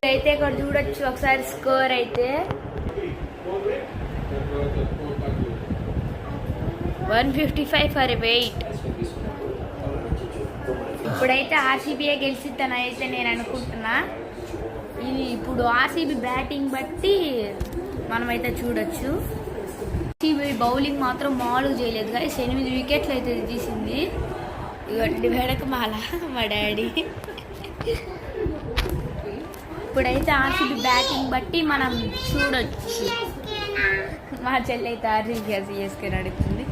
అయితే ఇక్కడ చూడొచ్చు ఒకసారి స్కోర్ అయితే 155 ఫర్ వెయిట్. ఇప్పుడైతే ఆర్సీబీఏ గెలిచిద్దని అయితే నేను అనుకుంటున్నా. ఇది ఇప్పుడు ఆర్సీబీ బ్యాటింగ్ బట్టి మనమైతే చూడొచ్చు. ఆర్సీబీ బౌలింగ్ మాత్రం మామూలుగా చేయలేదు గాయస్. 8 వికెట్లు అయితే తీసింది. ఇవన్నీ వెనక మా డాడీ. ఇప్పుడైతే ఆర్సీబీ బ్యాటింగ్ బట్టి మనం చూడొచ్చు. మా చెల్లి అయితే ఆర్సీబీ సిఎస్కే నడుస్తుంది.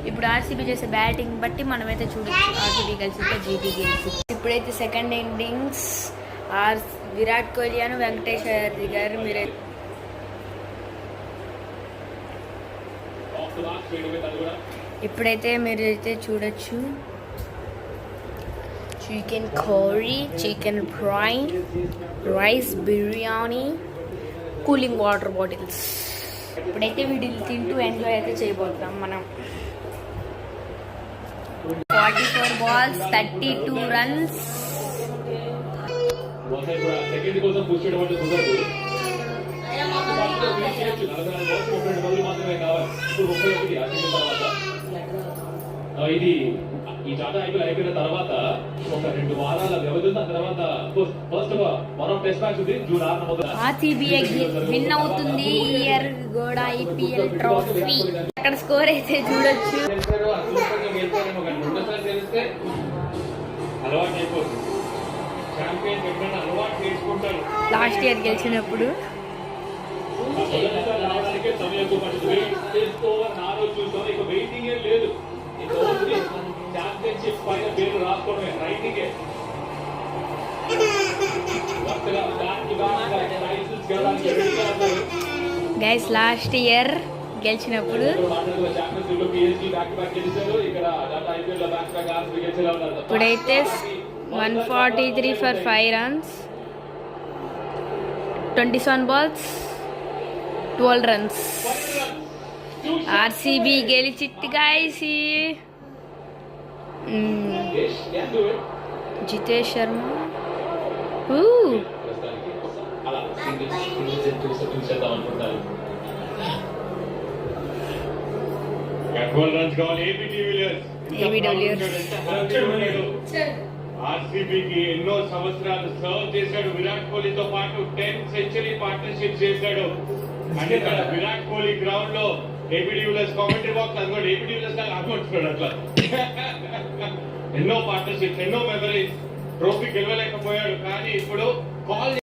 ఇప్పుడు ఆర్సీబీ చేసే బ్యాటింగ్ బట్టి మనమైతే చూడొచ్చు ఆర్సీబీ కలిసి జీటీ గెలిచి. ఇప్పుడైతే సెకండ్ ఇన్నింగ్స్ విరాట్ కోహ్లీ అని వెంకటేష్ అయ్యర్ గారు మీరే ఇప్పుడైతే మీరైతే చూడొచ్చు. Chicken curry, chicken fry, rice biryani, cooling water bottles. ఇప్పుడైతే వీటిని తింటూ ఎంజాయ్ అయితే చేయబోతున్నాం మనం. 44 balls, 32 runs. ఇది ఈ జాతర అయిపోయిన తర్వాత ఒక 2 వారాల వ్యవధి ఉంది. తర్వాత ఫస్ట్ టెస్ట్ మ్యాచ్ ఉంది జూన్ 6న. ఆర్సీబీ విన్ అవుతుంది ఇయర్ కూడా ఐపీఎల్ ట్రోఫీ. అక్కడ స్కోర్ అయితే చూడొచ్చు. లాస్ట్ ఇయర్ గెలిచినప్పుడు లేదు. ఛాంపియన్షిప్ పైన పేరు రాసుకోవడమే రైటింగ్. గైస్ లాస్ట్ ఇయర్ గెలిచినప్పుడు ఇప్పుడైతే 143 for 5 runs, 27 balls, 12 runs. RCB గెలిచిట్టి గాయస్. జితేష్ శర్మ ఆర్సీబీకి ఎన్నో సంవత్సరాలు సర్వ్ చేశాడు. విరాట్ కోహ్లీతో పాటు 10 సెంచరీ పార్ట్నర్షిప్ చేశాడు. అంటే ఇక్కడ విరాట్ కోహ్లీ గ్రౌండ్ లో ఏబీ డివిలియర్స్ కామెంటరీ బాక్స్ అనుకోండి. ఏబీ డివిలియర్స్ అనుకుంటున్నాడు అట్లా. ఎన్నో పార్ట్నర్షిప్స్, ఎన్నో మెమరీస్. ట్రోఫీ గెలవలేకపోయాడు కానీ ఇప్పుడు కాల్